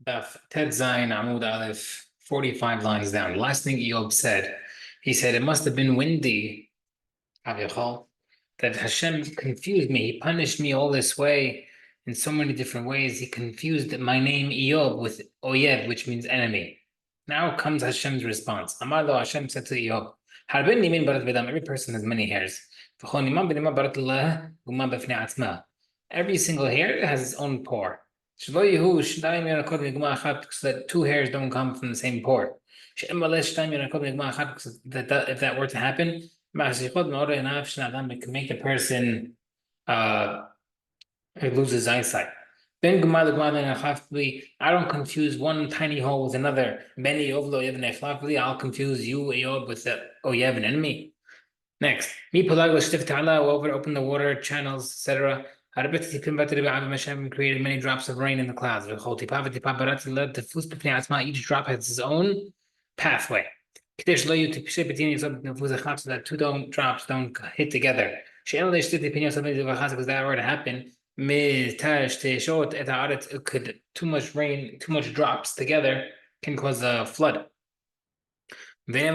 Daf Ted Zayin Amud Aleph, 45 lines down. Last thing Eob said, he said, it must have been windy, Avichal, that Hashem confused me. He punished me all this way in so many different ways. He confused my name Eob with Oyed, which means enemy. Now comes Hashem's response. Amar lo, Hashem said to Eob, Harbin nimin barat vedam. Every person has many hairs. Every single hair has its own pore. So that two hairs don't come from the same pore. If that were to happen, it can make the person lose his eyesight. I don't confuse one tiny hole with another. I'll confuse you, Eob, with the Oyev, an enemy. Next, whoever opened the water channels, etc. Created many drops of rain in the clouds. Each drop has its own pathway. So that drops don't hit together. Because that were to happen, too much rain, too much drops together can cause a flood. And then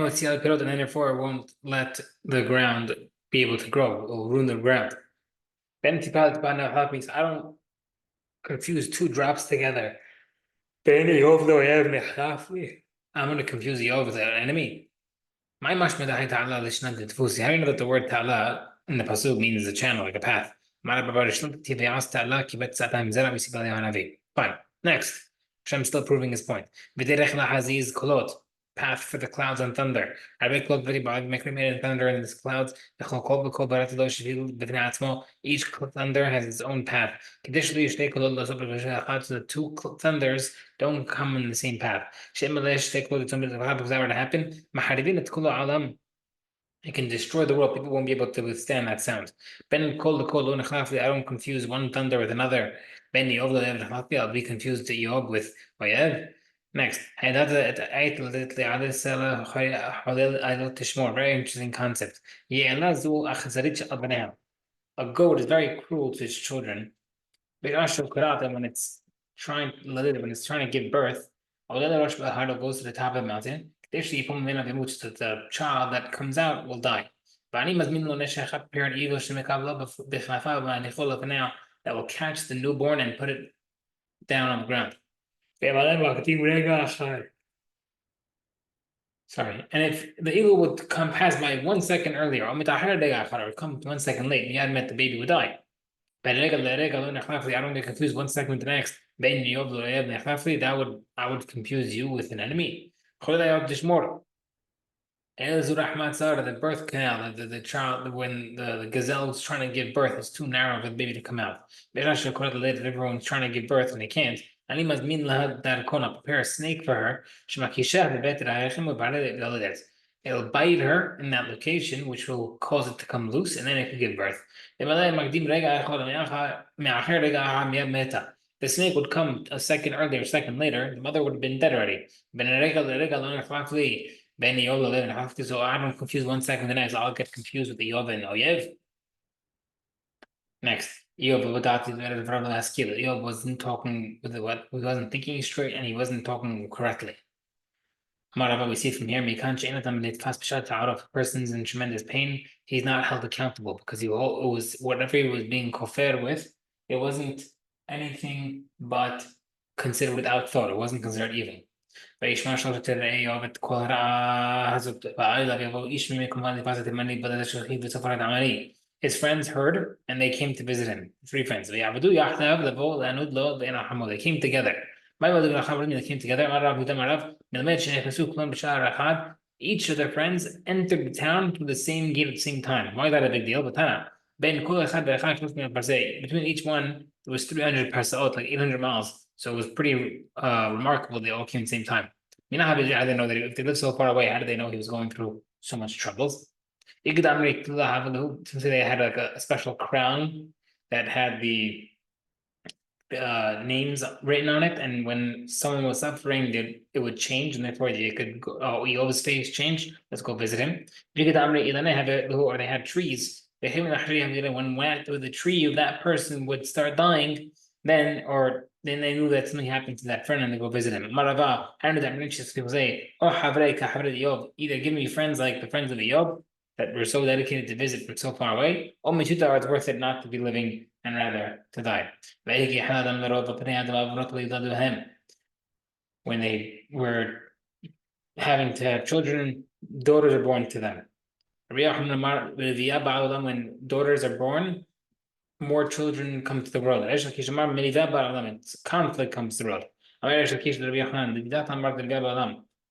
therefore it won't let the ground be able to grow. It will ruin the ground. Means I don't confuse two drops together. I'm going to confuse the over the enemy. How do you know that the word ta'ala in the pasuk means a channel, like a path? Fine. Next, Hashem still proving his point. Path for the clouds and thunder. Make thunder in these clouds. Each thunder has its own path. The two thunders don't come in the same path. Because that were to happen, it can destroy the world. People won't be able to withstand that sound. I don't confuse one thunder with another. I'll be confused to Eob with Oyev. Next, very interesting concept. A goat is very cruel to its children. When it's trying to give birth, goes to the top of the mountain. The child that comes out will die. Prepare an eagle that will catch the newborn and put it down on the ground. Sorry, and if the eagle would come pass by 1 second earlier, or come 1 second late, the baby would die. I don't get confused 1 second with the next. I would confuse you with an enemy. The birth canal, the child, when the gazelle is trying to give birth, it's too narrow for the baby to come out. Everyone's trying to give birth and they can't. Prepare a snake for her. It'll bite her in that location, which will cause it to come loose, and then it can give birth. The snake would come a second earlier, a second later, the mother would have been dead already. So I don't confuse 1 second with the next. I'll get confused with the Yov and Oyev. Next, Eob wasn't talking with what he wasn't thinking straight, and he wasn't talking correctly. We see from here, a person's in tremendous pain, he's not held accountable because it was whatever he was being kofir with, it wasn't anything but considered without thought. It wasn't considered evil. His friends heard and they came to visit him. 3 friends. They came together. They came together. Each of their friends entered the town through the same gate at the same time. Why is that a big deal? Between each one, there was 300 parsaot, like 800 miles. So it was pretty remarkable. They all came at the same time. How did they know that if they lived so far away, how did they know he was going through so much troubles? Since they had like a special crown that had the names written on it, and when someone was suffering, it would change, and therefore they could go, Eob's face changed. Let's go visit him. Or they had trees. When the tree of that person would start dying, then or then they knew that something happened to that friend and they go visit him. Marava, I know that religious people say, oh, either give me friends like the friends of Eyob that were so dedicated to visit from so far away, or Mechuta, it's worth it not to be living and rather to die. When they were having to have children, daughters are born to them. When daughters are born, more children come to the world. Conflict comes to the world.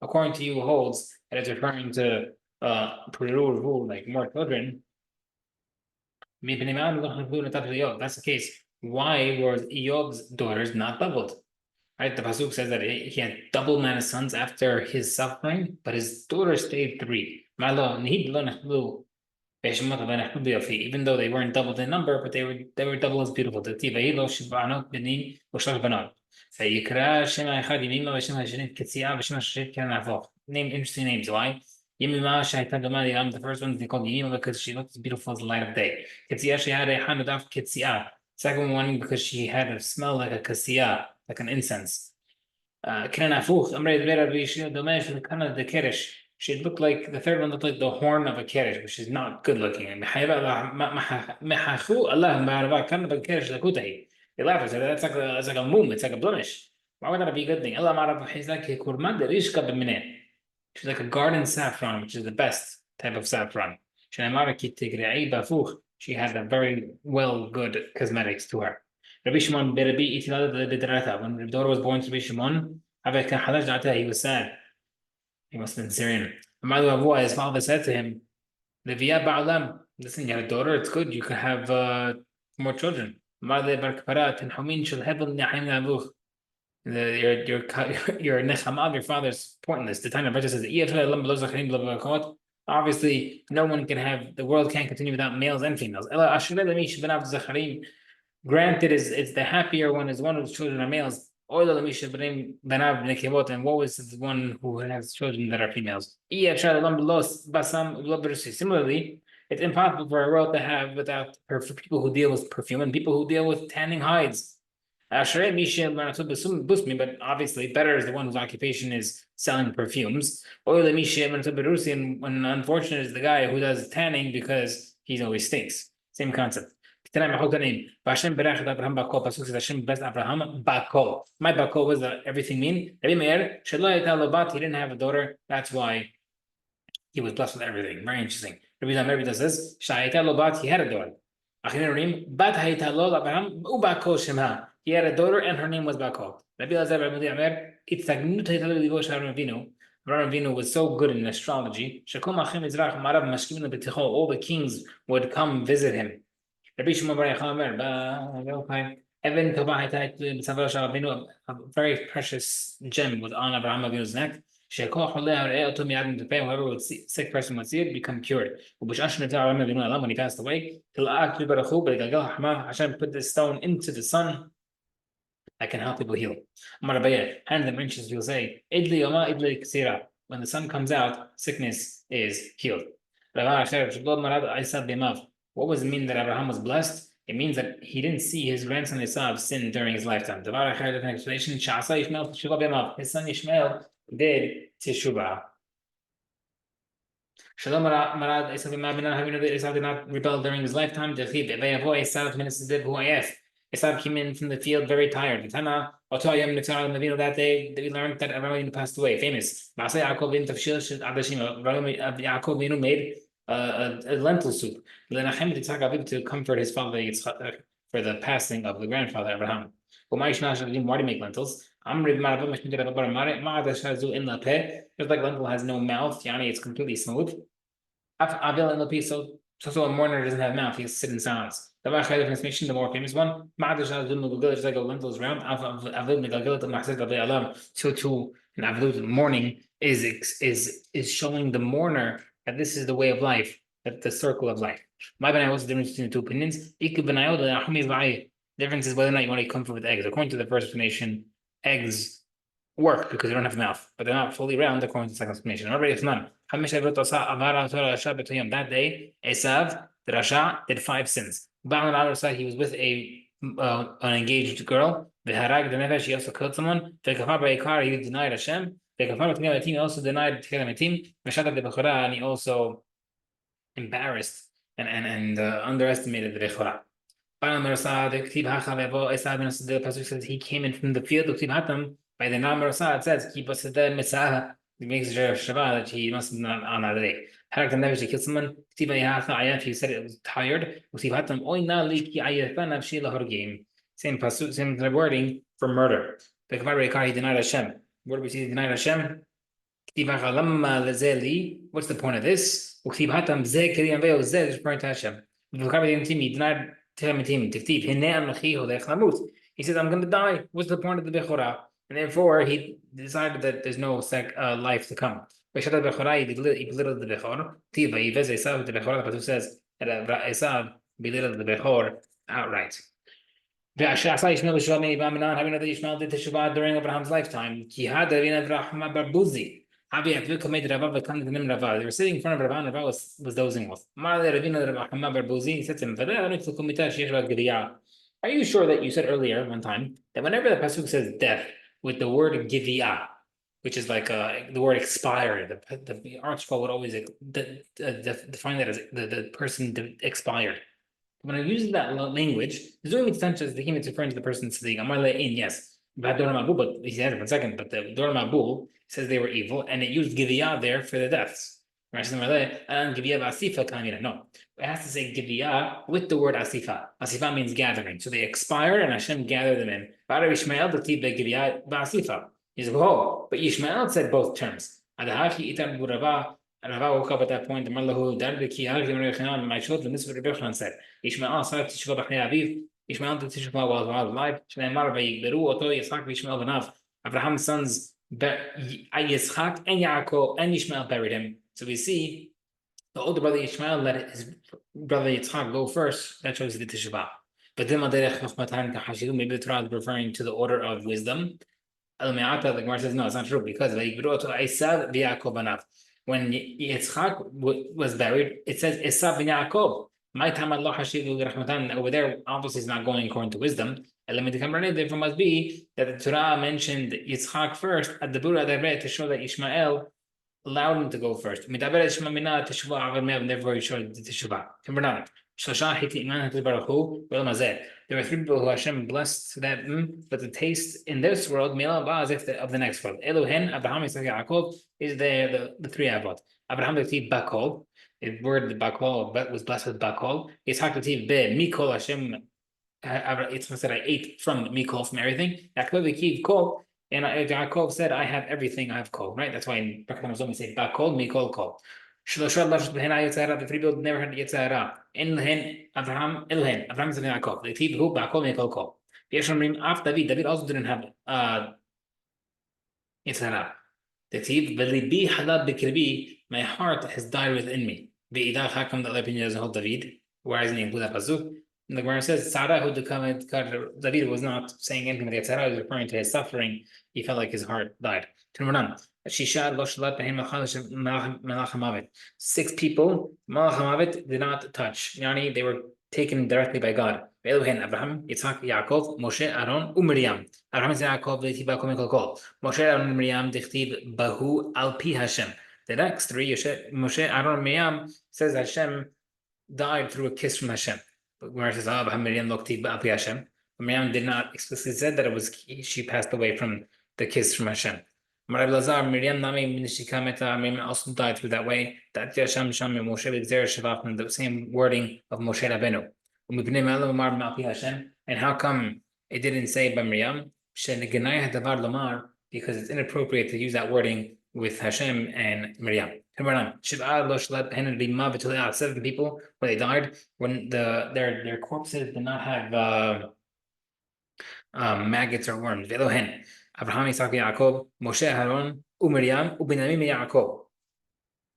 According to you, holds that it's referring to like more children. That's the case. Why were Eob's daughters not doubled? Right, the pasuk says that he had double amount of sons after his suffering, but his daughters stayed three. Even though they weren't doubled in number, but they were double as beautiful. Name interesting names. Why? The first one they called Yemima because she looked as beautiful as the light of day. She had a Hanudaf Ketzia. Second one because she had a smell like a kasiyah, like an incense. She looked like the third one looked like the horn of a kerish, which is not good looking. They laugh and say that's like a mum, it's like a blemish. Why would that be a good thing? She's like a garden saffron, which is the best type of saffron. She had a very well good cosmetics to her. Rabbi Shimon when the daughter was born to Rabbi Shimon, he was sad. He must have been Syrian. His father said to him, listen, you have a daughter, it's good, you can have more children. Your nechama of your father is pointless. The Tanya Batra says, obviously, no one can have, the world can't continue without males and females. Granted, it's the happier one is one whose children are males. And woe is the one who has children that are females. Similarly, it's impossible for a world to have without for people who deal with perfume and people who deal with tanning hides. But obviously, better is the one whose occupation is selling perfumes. And unfortunate is the guy who does tanning because he always stinks. Same concept. Hashem blessed Abraham Bakol. My Bakol was everything mean. He didn't have a daughter. That's why he was blessed with everything. Very interesting. Rabbi Damar does this. He had a daughter. He had a daughter and her name was Bakol. Avraham Avinu was so good in astrology. All the kings would come visit him. Rabbi Shimon Bar Yochai a very precious gem was on Abraham Avinu's neck. Whoever would see, sick person would see it, become cured. When he passed away, Hashem put this stone into the sun. I can help people heal. And the mentions will say, when the sun comes out, sickness is healed. What does it mean that Abraham was blessed? It means that he didn't see his grandson Esav sin during his lifetime. His son Ishmael did teshuvah. Shalom Marad Esav did not rebel during his lifetime. Esav came in from the field very tired. That day we learned that Abraham passed away. Famous. Yaakov made a lentil soup to comfort his father for the passing of the grandfather Abraham. Why do you make lentils? Just like lentil has no mouth, yani it's completely smooth. So a mourner doesn't have a mouth, he has to sit in silence. The more famous one, just like a lentil is round. So too, an avlut mourning is showing the mourner that this is the way of life, that the circle of life. What's the difference between the two opinions? The difference is whether or not you want to comfort with eggs. According to the first explanation, eggs work because they don't have a mouth, but they're not fully round according to the second explanation. That day, Esav, the Rasha, did 5 sins. On the other side, he was with a an engaged girl. V'harag the nefesh, he also killed someone. V'kafar ba'ikar, he denied Hashem. V'kafar b'tnei he also denied Tchilat Metim. V'shatat b'bechora, and he also embarrassed and underestimated the bechora. The pasuk says he came in from the field of Hatam by the Nam Rasa. It says he makes Shabbat that he must not on that day. Harak Nevish, he killed someone. He said it was tired. Same pasuk, same wording for murder. He denied Hashem. Where do we see he denied Hashem? What's the point of this? Is referring to Hashem. He denied he says, I'm going to die. What's the point of the Bechorah? And therefore, he decided that there's no life to come. He belittled the Bechor. The Pasuk says that Esav belittled the Bechor outright. Ishmael did Teshuvah during Abraham's lifetime. They were sitting in front of Rabban, Rabban was dozing off. He said to him, are you sure that you said earlier one time that whenever the Pasuk says death with the word Giviyah, which is like the word expired, the article would always define that as the person expired. When it uses that language, it's referring to the person Tzaddik. Yes. But he said it for a second, but the Dor Mabul says they were evil, and it used Giviyah there for the deaths. No, it has to say Giviyah with the word Asifa. Asifa means gathering. So they expired, and Hashem gathered them in. He said, oh, but Ishmael said both terms. Rava woke up at that point. My children, this is what Rebbe Yochanan said. Ishmael started Teshuvah b'chnei aviv. Ishmael did Teshuvah while alive. Shneimar v'yigberu oto Yitzchak v'Ishmael v'nav. Abraham's sons, Yitzchak and Yaakov and Ishmael buried him. So we see the older brother Ishmael let his brother Yitzchak go first. That shows the Teshuvah. But then maybe the Torah is referring to the order of wisdom. The Gemara says no, it's not true because when Yitzchak was buried, it says Esav and Yaakov. Over there, obviously, is not going according to wisdom. Therefore, must be that the Torah mentioned Yitzchak first at the Bura to show that Ishmael allowed him to go first. Therefore, he showed the Teshuvah. There are three people who Hashem blessed that, but the taste in this world, as if of the next world. Elohen, Abraham, Yitzchak, Yaakov is the three Avot. Abraham the Bakol, the word the Bakol was blessed with Bakol. Yitzchak the Be Mikol Hashem. Yitzchak said, I ate from Mikol, from everything. Yaakov the Kol, and Yaakov said, I have everything. I have Kol. Right? That's why in Bakol we say Bakol, Mikol, Kol. The three people never had Yetzirah. Abraham is Yaakov. The three who Bakol Mikol Kol. David also didn't have Yetzirah. The three Velibi Halad Bikribi, my heart has died within me. The how come the other opinion doesn't hold David? Why isn't he include that pasuk? And the Gemara says David was not saying anything about Yetzirah. He was referring to his suffering. He felt like his heart died. 6 people, Malach HaMavet did not touch. Yani, they were taken directly by God. Abraham, Yitzchak, Yaakov, Moshe, Aaron, Miriam. Abraham is Yaakov, Moshe, Aaron, and Miriam, Dichtiv, Bahu, Al Pi Hashem. The next three, Moshe, Aaron, and Miriam, says Hashem died through a kiss from Hashem. But where it says, Abraham, Miriam, Loktiv, Al Pi Hashem. Miriam did not explicitly say that it was she passed away from the kiss from Hashem. Miriam also died through that way. That the same wording of Moshe Rabbeinu. And how come it didn't say by Miriam? Because it's inappropriate to use that wording with Hashem and Miriam. 7 people when they died, when their corpses did not have maggots or worms. Abraham, Yitzchak, Yaakov, Moshe, Aaron, Miriam, Ubinamin, Yaakov.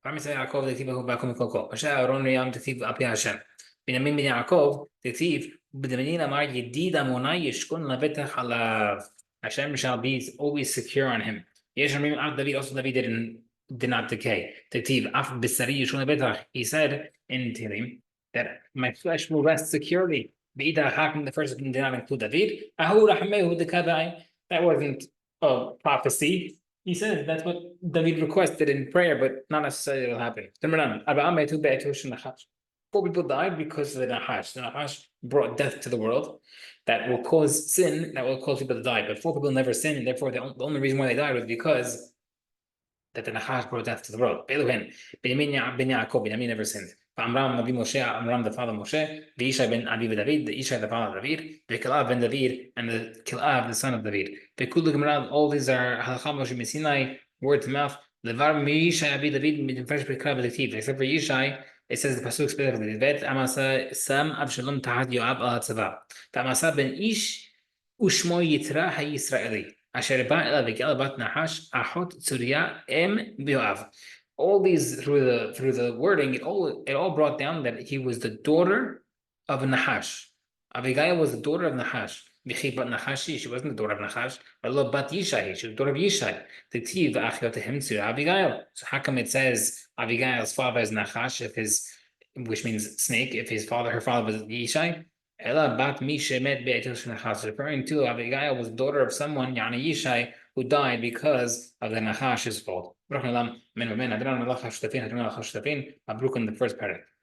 Abraham, Yitzchak, Yaakov, Tektiv, Bakum, Koko. Moshe, Aaron, Miriam, Tektiv, Api Hashem. Binamin, Yaakov, Tektiv, Ubinamin, Amar, Yedid, Amonai, Yeshkun, Lavetach, Alav. Hashem shall be always secure on him. Yeshemim, David, also David did not decay. Tektiv, Af, Bisari, Yeshkun, Lavetach. He said in Tehillim that my flesh will rest securely. Beida Hakim, the first did not include David. Ahura Hamehu the Kadai. That wasn't a prophecy. He says that's what David requested in prayer, but not necessarily it'll happen. Four people died because of the Nahash. The Nahash brought death to the world that will cause sin, that will cause people to die. But four people never sinned, and therefore the only reason why they died was because that the Nachash brought death to the world. Beluhen, ben Yaakov, Benjamin never sinned. Amram Nabi Moshe, Amram the father of Moshe, the Ishai ben Abi David, the Ishai the father of David, the Kilab ben David, and the Kilab the son of David. The Kulu Gemara, all these are Halacham Moshe Messinai, word to mouth. Levar Meishai Abi David, mit fresh Bekrab Lektiv, except for Ishai. It says the pasuk specifically, "Vet Amasa Sam Avshalom Tahat Yoav al Hatzava." Amasa ben Ish Ushmo Yitra HaYisraeli. Asher ba ela v'gel bat Nahash Achot Tzuriya em Bioav. All these through the wording, it all brought down that he was the daughter of Nahash. Abigail was the daughter of Nahash. Vichi bat Nahashi, she wasn't the daughter of Nahash. But bat Yishai, she was the daughter of Yishai. The Tiv Achiotehem Tzuriya Abigail. So how come it says Abigail's father is Nahash which means snake, if her father was Yishai? Ella bat Misha met referring to Abigail was daughter of someone, Yani Yishai, who died because of the Nachash's fault. Mabruk in the first paragraph.